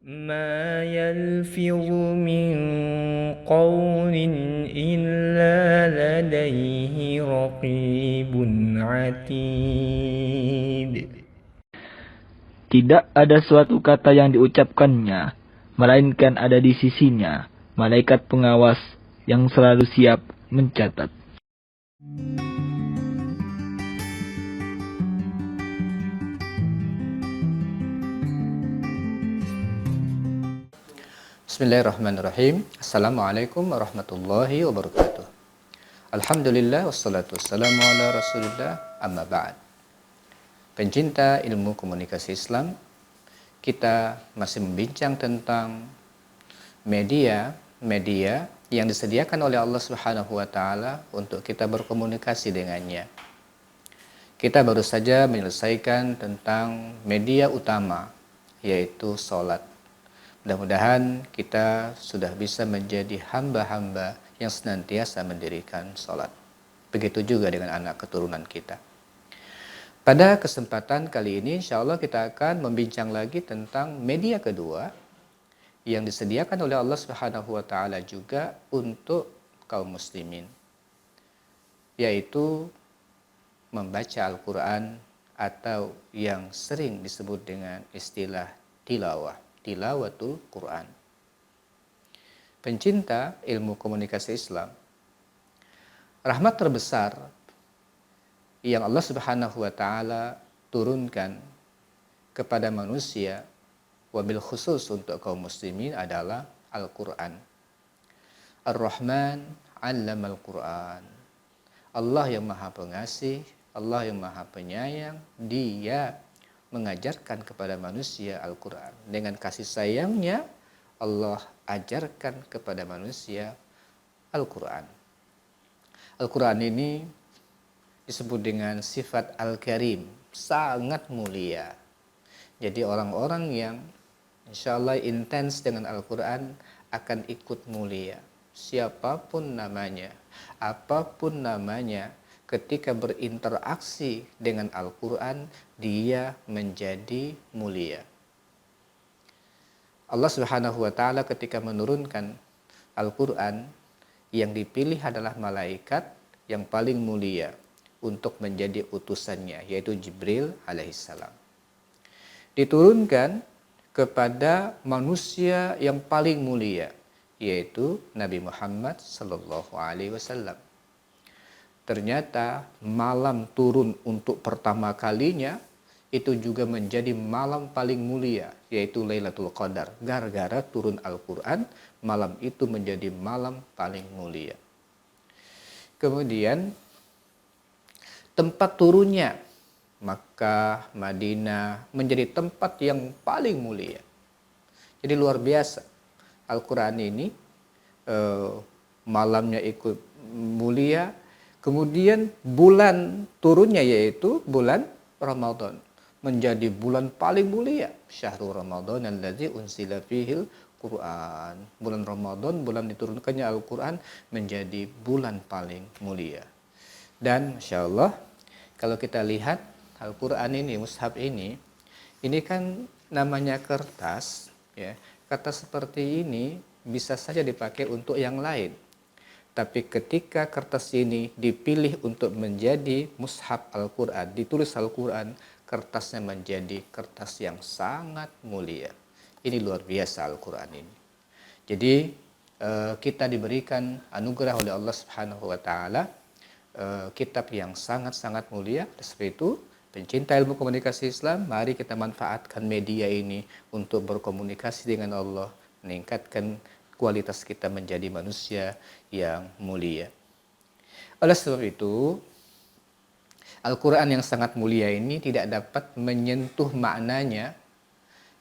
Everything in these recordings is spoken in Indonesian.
ما يلفظ من قول إلا لديه رقيب عتيد. Tidak ada suatu kata yang diucapkannya, melainkan ada di sisinya malaikat pengawas yang selalu siap mencatat. Bismillahirrahmanirrahim. Assalamualaikum warahmatullahi wabarakatuh. Alhamdulillah wassalatu wassalamu ala rasulillah amma ba'd. Pencinta ilmu komunikasi Islam, kita masih membincang tentang media yang disediakan oleh Allah Subhanahu wa taala untuk kita berkomunikasi dengannya. Kita baru saja menyelesaikan tentang media utama, yaitu salat. Mudah-mudahan kita sudah bisa menjadi hamba-hamba yang senantiasa mendirikan salat. Begitu juga dengan anak keturunan kita. Pada kesempatan kali ini, insya Allah kita akan membincang lagi tentang media kedua yang disediakan oleh Allah Subhanahu wa taala juga untuk kaum muslimin, yaitu membaca Al-Qur'an atau yang sering disebut dengan istilah tilawatul Qur'an. Pencinta ilmu komunikasi Islam, rahmat terbesar yang Allah Subhanahu wa taala turunkan kepada manusia, wabil khusus untuk kaum muslimin, adalah Al-Qur'an. Ar-Rahman 'allamal Qur'an. Allah yang Maha Pengasih, Allah yang Maha Penyayang, Dia mengajarkan kepada manusia Al-Qur'an. Dengan kasih sayangnya, Allah ajarkan kepada manusia Al-Qur'an. Al-Qur'an ini disebut dengan sifat Al-Karim, sangat mulia. Jadi orang-orang yang insya Allah intens dengan Al-Quran akan ikut mulia. Siapapun namanya, apapun namanya, ketika berinteraksi dengan Al-Quran, dia menjadi mulia. Allah Subhanahu wa taala ketika menurunkan Al-Quran, yang dipilih adalah malaikat yang paling mulia untuk menjadi utusannya, yaitu Jibril alaihissalam. Diturunkan kepada manusia yang paling mulia, yaitu Nabi Muhammad sallallahu alaihi wasallam. Ternyata malam turun untuk pertama kalinya itu juga menjadi malam paling mulia, yaitu Lailatul Qadar. Gara-gara turun Al-Quran, malam itu menjadi malam paling mulia. Kemudian tempat turunnya, Makkah, Madinah, menjadi tempat yang paling mulia. Jadi luar biasa. Al-Quran ini malamnya ikut mulia. Kemudian bulan turunnya, yaitu bulan Ramadan, menjadi bulan paling mulia. Syahrul Ramadan allazi unsila fihil Quran. Bulan Ramadan, bulan diturunkannya Al-Quran, menjadi bulan paling mulia. Dan Masya Allah, kalau kita lihat Al-Quran ini, mushaf ini kan namanya kertas, ya. Kertas seperti ini bisa saja dipakai untuk yang lain. Tapi ketika kertas ini dipilih untuk menjadi mushaf Al-Quran, ditulis Al-Quran, kertasnya menjadi kertas yang sangat mulia. Ini luar biasa Al-Quran ini. Jadi kita diberikan anugerah oleh Allah Subhanahu wa taala kitab yang sangat-sangat mulia. Sebab itu, pencinta ilmu komunikasi Islam, mari kita manfaatkan media ini untuk berkomunikasi dengan Allah, meningkatkan kualitas kita menjadi manusia yang mulia. Oleh sebab itu, Al-Quran yang sangat mulia ini tidak dapat menyentuh maknanya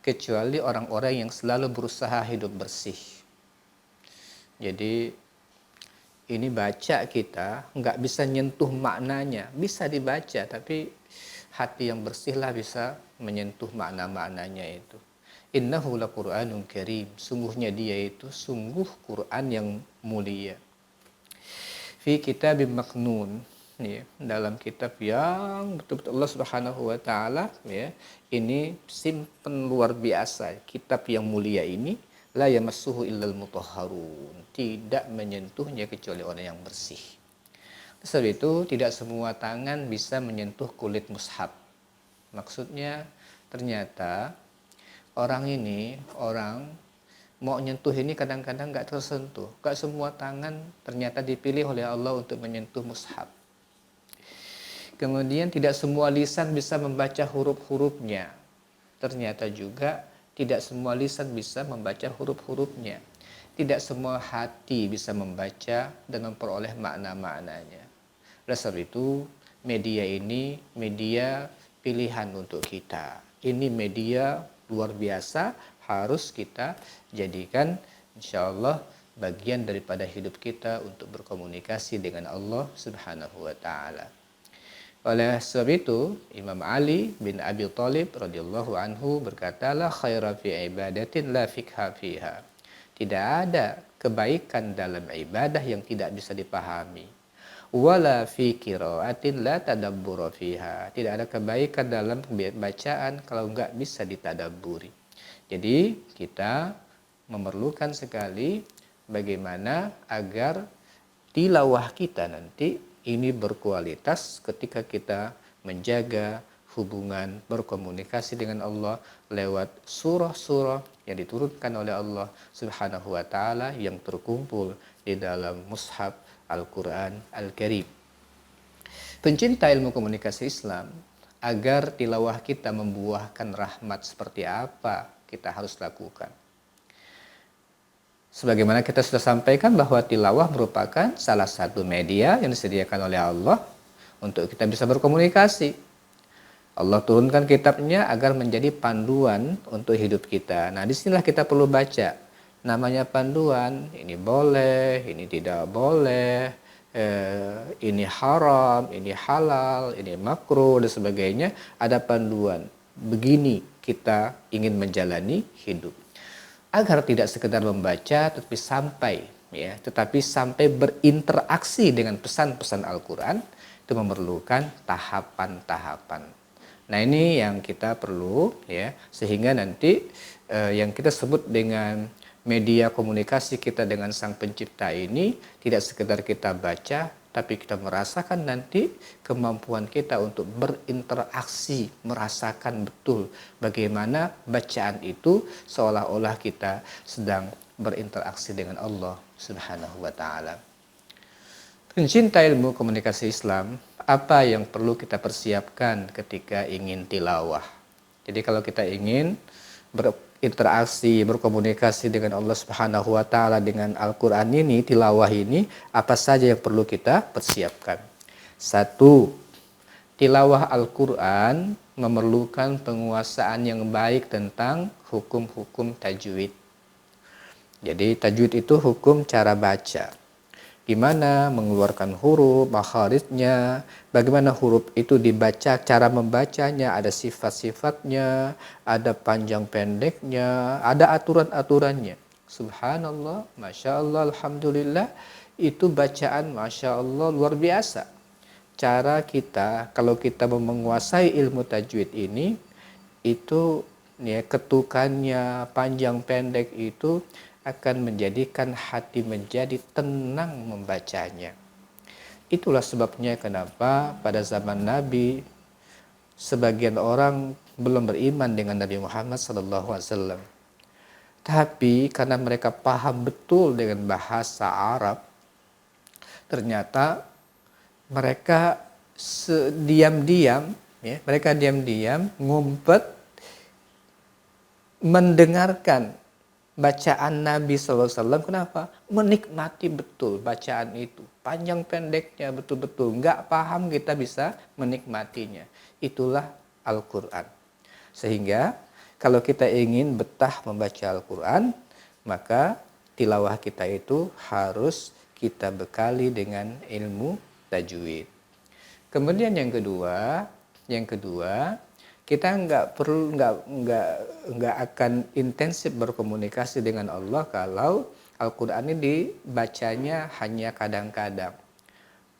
kecuali orang-orang yang selalu berusaha hidup bersih. Jadi ini baca kita nggak bisa nyentuh maknanya, bisa dibaca tapi hati yang bersihlah bisa menyentuh makna-maknanya itu. Innahu laqur'anun karim, sungguhnya dia itu sungguh Quran yang mulia. Fi kitabim maknun, ya, dalam kitab yang betul-betul Allah Subhanahu wa taala ya, ini simpen luar biasa. Kitab yang mulia ini la yamassuhu illal mutahharun, tidak menyentuhnya kecuali orang yang bersih. Sebab itu tidak semua tangan bisa menyentuh kulit mushaf. Maksudnya ternyata orang mau nyentuh ini kadang-kadang nggak tersentuh. Nggak semua tangan ternyata dipilih oleh Allah untuk menyentuh mushaf. Kemudian tidak semua lisan bisa membaca huruf-hurufnya. Ternyata juga tidak semua lisan bisa membaca huruf-hurufnya. Tidak semua hati bisa membaca dan memperoleh makna-maknanya. Oleh sebab itu, media ini media pilihan untuk kita. Ini media luar biasa, harus kita jadikan insya Allah bagian daripada hidup kita untuk berkomunikasi dengan Allah Subhanahu wa taala. Oleh sebab itu, Imam Ali bin Abi Thalib radhiyallahu anhu berkata, la khaira fi ibadatin la fikha fiha. Tidak ada kebaikan dalam ibadah yang tidak bisa dipahami. Wala fi qiraatin la tadabbura fiha. Tidak ada kebaikan dalam bacaan kalau enggak bisa ditadabburi. Jadi kita memerlukan sekali bagaimana agar tilawah kita nanti ini berkualitas ketika kita menjaga hubungan berkomunikasi dengan Allah lewat surah-surah yang diturunkan oleh Allah Subhanahu wa taala yang terkumpul di dalam mushaf Al-Quran Al-Karim. Pencinta ilmu komunikasi Islam, agar tilawah kita membuahkan rahmat seperti apa kita harus lakukan. Sebagaimana kita sudah sampaikan bahwa tilawah merupakan salah satu media yang disediakan oleh Allah untuk kita bisa berkomunikasi. Allah turunkan kitabnya agar menjadi panduan untuk hidup kita. Nah, disinilah kita perlu baca. Namanya panduan, ini boleh, ini tidak boleh, ini haram, ini halal, ini makruh, dan sebagainya. Ada panduan. Begini kita ingin menjalani hidup. Agar tidak sekedar membaca, tetapi sampai berinteraksi dengan pesan-pesan Al-Quran, itu memerlukan tahapan-tahapan. Nah, ini yang kita perlu ya, sehingga nanti yang kita sebut dengan media komunikasi kita dengan Sang Pencipta ini tidak sekedar kita baca, tapi kita merasakan nanti kemampuan kita untuk berinteraksi, merasakan betul bagaimana bacaan itu seolah-olah kita sedang berinteraksi dengan Allah Subhanahu wa taala. Pencinta ilmu komunikasi Islam, apa yang perlu kita persiapkan ketika ingin tilawah? Jadi kalau kita ingin berinteraksi, berkomunikasi dengan Allah Subhanahu wa taala dengan Al-Qur'an ini, tilawah ini, apa saja yang perlu kita persiapkan? 1. Tilawah Al-Qur'an memerlukan penguasaan yang baik tentang hukum-hukum tajwid. Jadi tajwid itu hukum cara baca. Gimana mengeluarkan huruf, makharijnya, bagaimana huruf itu dibaca, cara membacanya, ada sifat-sifatnya, ada panjang pendeknya, ada aturan-aturannya. Subhanallah, Masya Allah, Alhamdulillah, itu bacaan Masya Allah luar biasa. Cara kita, kalau kita menguasai ilmu tajwid ini, itu ya, ketukannya, panjang pendek itu akan menjadikan hati menjadi tenang membacanya. Itulah sebabnya kenapa pada zaman Nabi sebagian orang belum beriman dengan Nabi Muhammad SAW. Tapi karena mereka paham betul dengan bahasa Arab, ternyata mereka diam-diam ngumpet mendengarkan bacaan Nabi SAW. Kenapa? Menikmati betul bacaan itu. Panjang pendeknya betul-betul. Nggak paham kita bisa menikmatinya. Itulah Al-Quran. Sehingga kalau kita ingin betah membaca Al-Quran, maka tilawah kita itu harus kita bekali dengan ilmu tajwid. Kemudian yang kedua, kita nggak akan intensif berkomunikasi dengan Allah kalau Al-Quran ini dibacanya hanya kadang-kadang.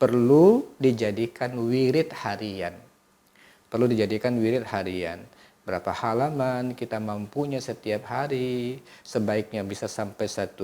perlu dijadikan wirid harian. Perlu dijadikan wirid harian. Berapa halaman kita mampunya setiap hari, sebaiknya bisa sampai 1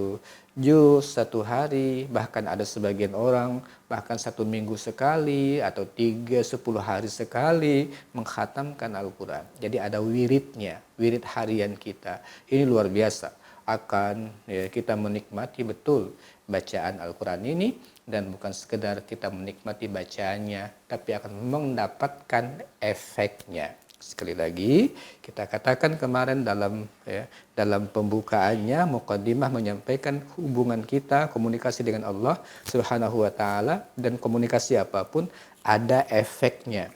juz 1 hari, bahkan ada sebagian orang bahkan 1 minggu sekali atau 10 hari sekali mengkhatamkan Al-Quran. Jadi ada wiridnya, wirid harian kita. Ini luar biasa. Akan kita menikmati betul bacaan Al-Quran ini, dan bukan sekedar kita menikmati bacaannya, tapi akan mendapatkan efeknya. Sekali lagi kita katakan kemarin dalam pembukaannya, muqaddimah menyampaikan hubungan kita, komunikasi dengan Allah Subhanahu wa taala, dan komunikasi apapun ada efeknya.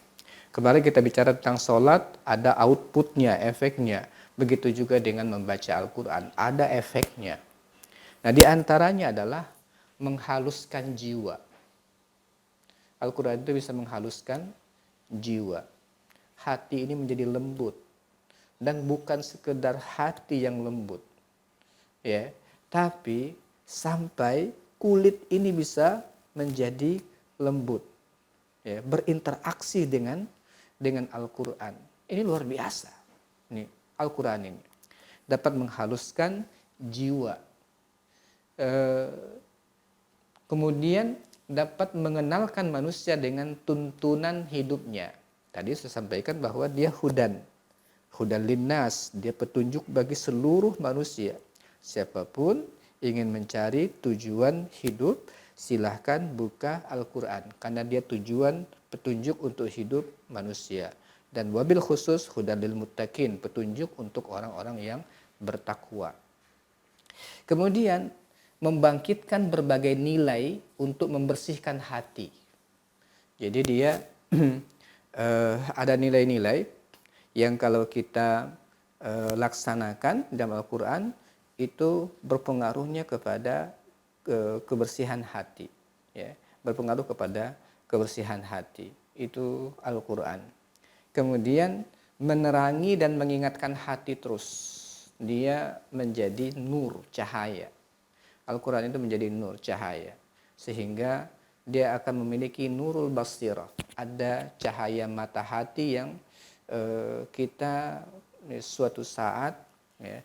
Kemarin kita bicara tentang sholat, ada outputnya, efeknya. Begitu juga dengan membaca Al-Quran, ada efeknya. Nah, di antaranya adalah menghaluskan jiwa. Al-Quran itu bisa menghaluskan jiwa. Hati ini menjadi lembut, dan bukan sekedar hati yang lembut, ya, tapi sampai kulit ini bisa menjadi lembut, ya, berinteraksi dengan Al-Quran. Ini luar biasa. Ini Al-Quran ini dapat menghaluskan jiwa. Kemudian dapat mengenalkan manusia dengan tuntunan hidupnya. Tadi saya sampaikan bahwa dia hudan linnas, dia petunjuk bagi seluruh manusia. Siapapun ingin mencari tujuan hidup, silahkan buka Al-Quran, karena dia tujuan petunjuk untuk hidup manusia. Dan wabil khusus hudan lil muttaqin, petunjuk untuk orang-orang yang bertakwa. Kemudian membangkitkan berbagai nilai untuk membersihkan hati. Jadi dia ada nilai-nilai yang kalau kita laksanakan dalam Al-Quran itu berpengaruhnya kepada kebersihan hati, ya, berpengaruh kepada kebersihan hati. Itu Al-Quran. Kemudian menerangi dan mengingatkan hati terus. Dia menjadi nur, cahaya. Al-Quran itu menjadi nur, cahaya. Sehingga dia akan memiliki nurul basirah. Ada cahaya mata hati yang kita suatu saat, ya,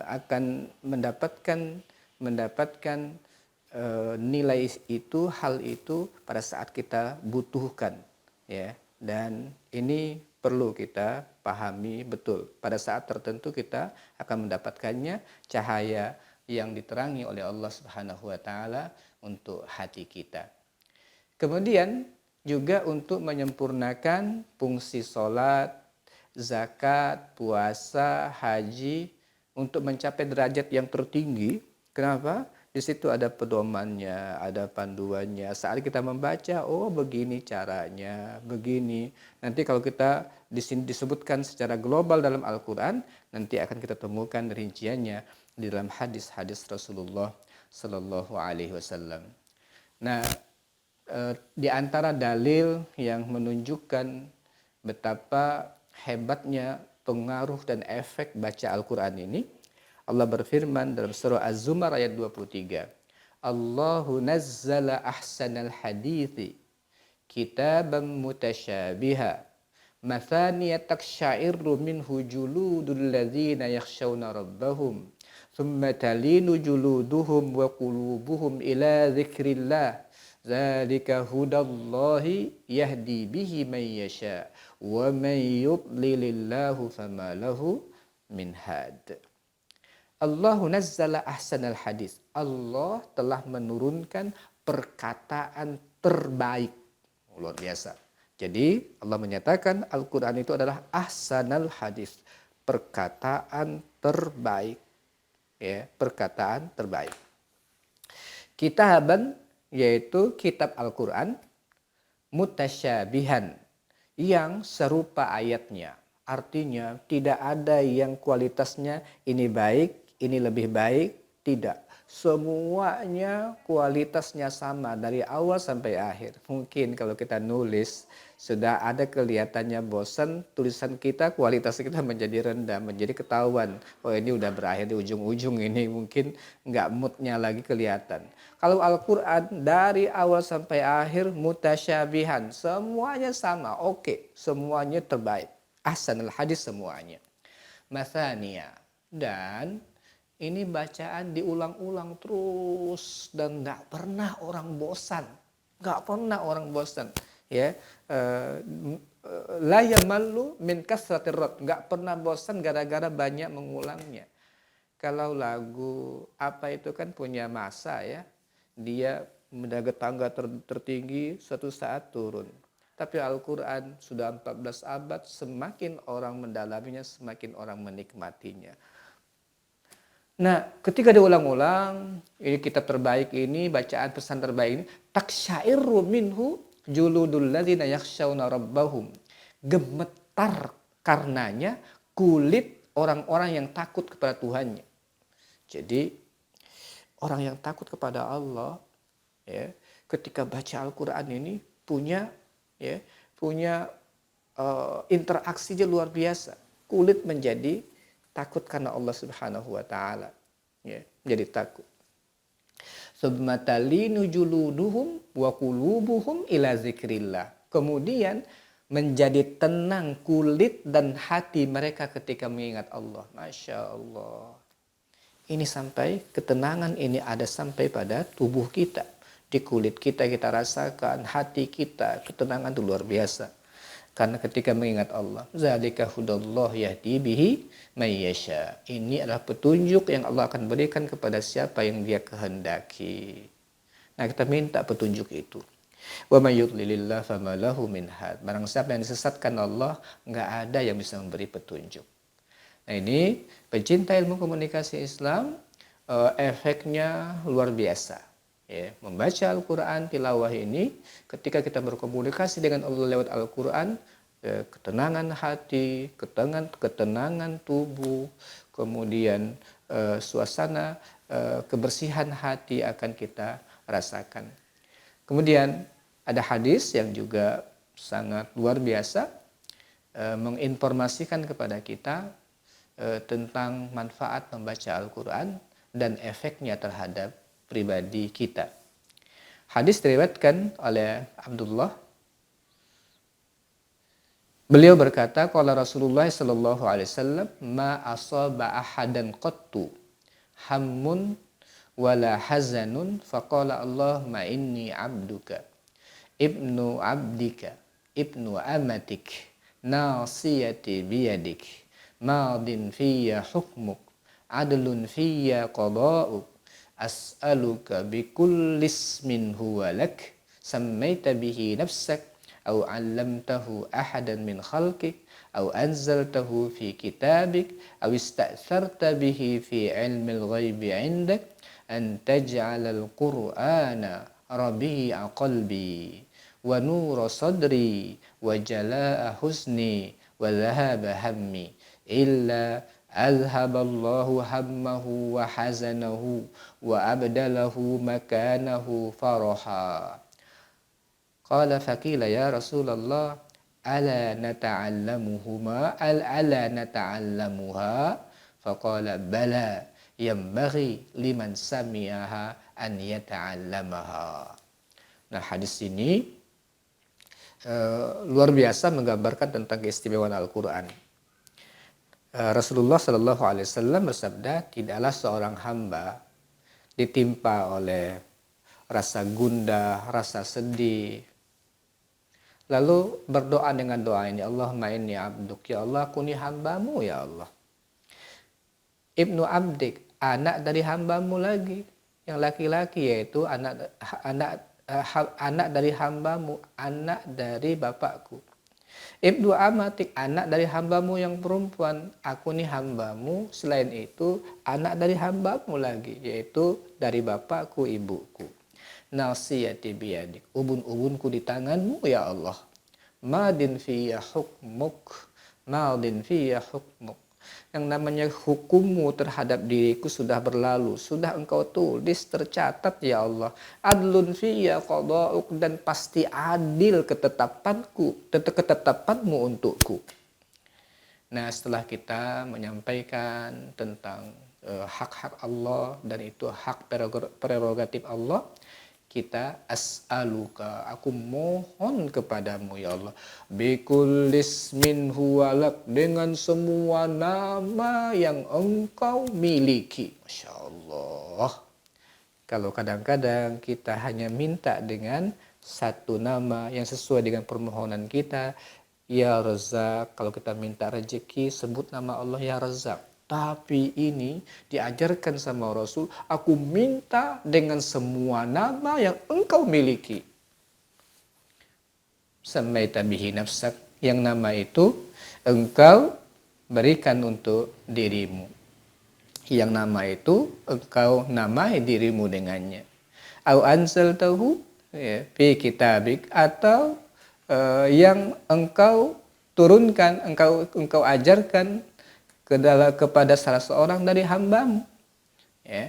akan mendapatkan nilai itu, hal itu pada saat kita butuhkan, ya. Dan ini perlu kita pahami betul. Pada saat tertentu kita akan mendapatkannya, cahaya yang diterangi oleh Allah Subhanahu wa taala untuk hati kita. Kemudian juga untuk menyempurnakan fungsi sholat, zakat, puasa, haji untuk mencapai derajat yang tertinggi. Kenapa? Di situ ada pedomannya, ada panduannya. Saat kita membaca, oh begini caranya, begini. Nanti kalau kita di sini disebutkan secara global dalam Al-Quran, nanti akan kita temukan rinciannya di dalam hadis-hadis Rasulullah Sallallahu Alaihi Wasallam. Nah, di antara dalil yang menunjukkan betapa hebatnya pengaruh dan efek baca Al-Quran ini, Allah berfirman dalam surah Az-Zumar ayat 23. Allahu nazzala ahsanal hadithi kitaban mutasyabiha mathaniya taksya'irru minhu juludul ladzina yakhshawna rabbahum thumma talinu juluduhum wa qulubuhum ila dzikrillah dzalika hudallahi yahdi bihi man yasha wa man yudlilillahu fama lahu min had. Allahu nazzala ahsanal hadis. Allah telah menurunkan perkataan terbaik. Luar biasa. Jadi Allah menyatakan Al-Quran itu adalah ahsanal hadis. Perkataan terbaik. Ya, perkataan terbaik. Kitaban, yaitu kitab Al-Quran, mutasyabihan, yang serupa ayatnya. Artinya tidak ada yang kualitasnya ini baik, ini lebih baik, tidak. semuanya kualitasnya sama dari awal sampai akhir. Mungkin kalau kita nulis sudah ada kelihatannya bosan, tulisan kita kualitas kita menjadi rendah, menjadi ketahuan. Oh ini udah berakhir di ujung-ujung ini, mungkin nggak moodnya lagi kelihatan. Kalau Al-Quran dari awal sampai akhir mutasyabihan, semuanya sama, oke, semuanya terbaik. Ahsanul hadis semuanya. Mathania, dan ini bacaan diulang-ulang terus dan nggak pernah orang bosan, nggak pernah orang bosan, ya. La yamallu min kasratir rad, nggak pernah bosan gara-gara banyak mengulangnya. Kalau lagu apa itu kan punya masa ya, dia mendaga tangga tertinggi suatu saat turun. Tapi Al-Quran sudah 14 abad, semakin orang mendalaminya, semakin orang menikmatinya. Nah, ketika diulang-ulang, ini kitab terbaik ini, bacaan pesan terbaik ini, taksyairu minhu juludul ladzina yakhshawna rabbahum. Gemetar karenanya kulit orang-orang yang takut kepada Tuhannya. Jadi, orang yang takut kepada Allah, ya, ketika baca Al-Quran ini punya interaksinya luar biasa. Kulit menjadi takut karena Allah Subhanahu wa taala, ya, menjadi takut. Submatalinu juluduhum wa qulubuhum ila zikrillah. Kemudian menjadi tenang kulit dan hati mereka ketika mengingat Allah. Masya Allah. Ini sampai ketenangan ini ada sampai pada tubuh kita. Di kulit kita rasakan, hati kita, ketenangan itu luar biasa. Karena ketika mengingat Allah, zalika hudallah yahdi bihi may yasha. Ini adalah petunjuk yang Allah akan berikan kepada siapa yang Dia kehendaki. Nah, kita minta petunjuk itu. Wa may yudlilillah fama lahu min had. Barang siapa yang disesatkan Allah, enggak ada yang bisa memberi petunjuk. Nah, ini pecinta ilmu komunikasi Islam, efeknya luar biasa. Ya, membaca Al-Quran tilawah ini, ketika kita berkomunikasi dengan Allah lewat Al-Quran, ketenangan hati, ketenangan tubuh, kemudian suasana kebersihan hati akan kita rasakan. Kemudian ada hadis yang juga sangat luar biasa, menginformasikan kepada kita tentang manfaat membaca Al-Quran dan efeknya terhadap pribadi kita. Hadis diriwayatkan oleh Abdullah. Beliau berkata, qala Rasulullah sallallahu alaihi wasallam, ma asaba ahadan qattu hammun wala hazanun faqala Allahumma inni abduka ibnu abdika ibnu amatik nasiyati biyadik madin fiyya hukmuk adlun fiyya qada'uk as'aluka bikulli ismin huwa lak sammaita bihi nafsak aw 'allamtahu ahadan min khalqik aw anzaltahu fi kitabik aw ista'tharta bihi fi 'ilmil ghaibi 'indak an taj'alal qur'ana rabi'a qalbi wa nura sadri wa jalaa'a huzni wa dhahaba hammi illa azhaballahu hammahu wa hazanahu wa abdalahu makanahu faraha. Qala faqila ya Rasulullah ala nata'allamuha faqala bala yanbaghi liman sami'aha an yata'allamaha. Nah, hadis ini luar biasa menggambarkan tentang keistimewaan Al-Quran. Rasulullah Shallallahu Alaihi Wasallam bersabda, tidaklah seorang hamba ditimpa oleh rasa gundah, rasa sedih, lalu berdoa dengan doa ini, Allahumma inni abduk, ya Allah, aku ni hambamu ya Allah. Ibnu abdik, anak dari hambamu lagi, yang laki-laki, yaitu anak dari hambamu, anak dari bapakku. Ibnu amatik, anak dari hambamu yang perempuan, aku nih hambamu, selain itu anak dari hambamu lagi, yaitu dari bapakku, ibuku. Nasiyati biyadik, ubun-ubunku di tanganmu ya Allah. Madin fiyya hukmuk, madin fiyya hukmuk. Yang namanya hukummu terhadap diriku sudah berlalu, sudah engkau tulis, tercatat ya Allah. Adlun fiyya qada'uk, dan pasti adil ketetapanmu untukku. Nah, setelah kita menyampaikan tentang hak-hak Allah, dan itu hak prerogatif Allah, kita as'aluka, aku mohon kepadamu ya Allah, bikullis min huwalak, dengan semua nama yang engkau miliki. Masya Allah. Kalau kadang-kadang kita hanya minta dengan satu nama yang sesuai dengan permohonan kita, ya Razak, kalau kita minta rezeki sebut nama Allah ya Razak. Tapi ini diajarkan sama Rasul, aku minta dengan semua nama yang engkau miliki. Samaita bihi nafsak, yang nama itu engkau berikan untuk dirimu. Yang nama itu engkau namai dirimu dengannya. Au anzaltahu ya, fi kitabik, atau yang engkau turunkan, engkau ajarkan kepada salah seorang dari hambamu, ya.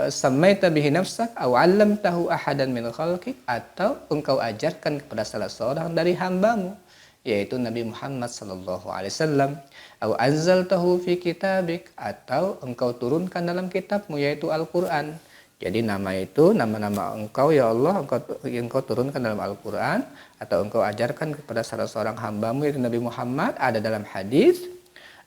Samaita bihi nafsak aw 'allamtahu ahadan min khalqik, atau engkau ajarkan kepada salah seorang dari hambamu, yaitu Nabi Muhammad sallallahu alaihi wasallam. Aw anzaltahu fi kitabik, atau engkau turunkan dalam kitabmu, yaitu Al-Qur'an. Jadi nama itu, nama-nama engkau ya Allah, engkau turunkan dalam Al-Qur'an, atau engkau ajarkan kepada salah seorang hambamu, yaitu Nabi Muhammad. Ada dalam hadis,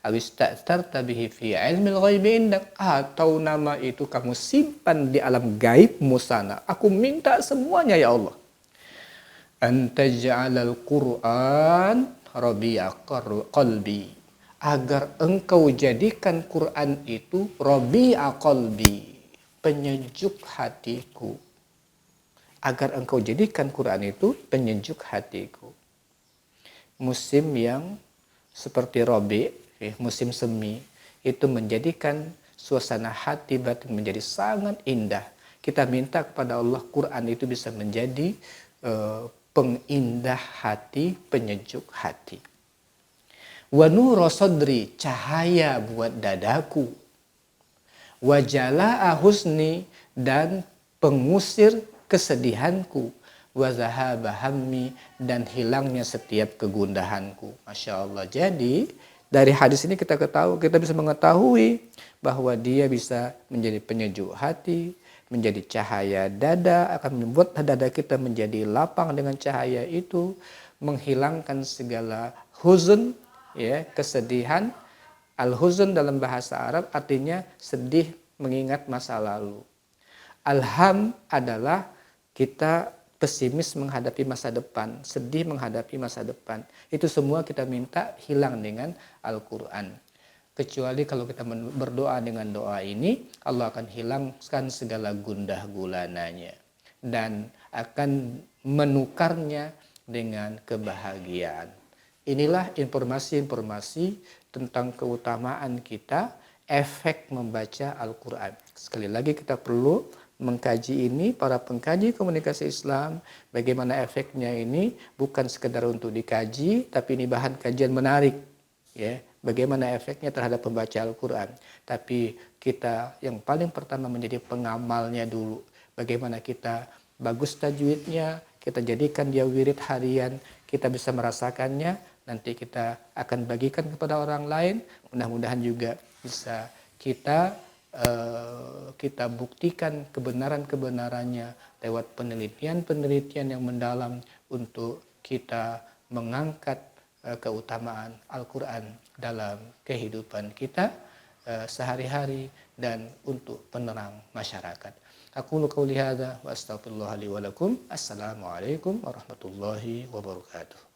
awista'tarta bihi fi ilmil ghaibi indak, atau nama itu kamu simpan di alam gaibmu sana. Aku minta semuanya ya Allah. Antaj'alal Qur'an rabi'a qalbi, agar engkau jadikan Quran itu rabi'a qalbi, penyejuk hatiku. Agar engkau jadikan Quran itu penyejuk hatiku. Musim yang seperti Rabi', musim semi, itu menjadikan suasana hati batin menjadi sangat indah. Kita minta kepada Allah Quran itu bisa menjadi pengindah hati, penyejuk hati. Wa nuru sadri, cahaya buat dadaku. Wa jalaa husni, dan pengusir kesedihanku. Wa zahaba hammi, dan hilangnya setiap kegundahanku. Masya Allah. Jadi dari hadis ini kita bisa mengetahui bahwa dia bisa menjadi penyejuk hati, menjadi cahaya dada, akan membuat dada kita menjadi lapang dengan cahaya itu, menghilangkan segala huzun, ya, kesedihan. Al-huzun dalam bahasa Arab artinya sedih mengingat masa lalu. Al-ham adalah kita pesimis menghadapi masa depan, sedih menghadapi masa depan. Itu semua kita minta hilang dengan Al-Quran. Kecuali kalau kita berdoa dengan doa ini, Allah akan hilangkan segala gundah gulananya dan akan menukarnya dengan kebahagiaan. Inilah informasi-informasi tentang keutamaan kita, efek membaca Al-Quran. Sekali lagi kita perlu mengkaji ini, para pengkaji komunikasi Islam, bagaimana efeknya ini, bukan sekedar untuk dikaji, tapi ini bahan kajian menarik, ya. Bagaimana efeknya terhadap pembaca Al-Quran. Tapi kita yang paling pertama menjadi pengamalnya dulu. Bagaimana kita bagus tajwidnya, kita jadikan dia wirid harian, kita bisa merasakannya, nanti kita akan bagikan kepada orang lain. Mudah-mudahan juga bisa kita buktikan kebenaran-kebenarannya lewat penelitian-penelitian yang mendalam untuk kita mengangkat keutamaan Al-Quran dalam kehidupan kita sehari-hari dan untuk penerang masyarakat. Aqulu qouli hadza wa astaghfirullah li wa lakum. Assalamualaikum warahmatullahi wabarakatuh.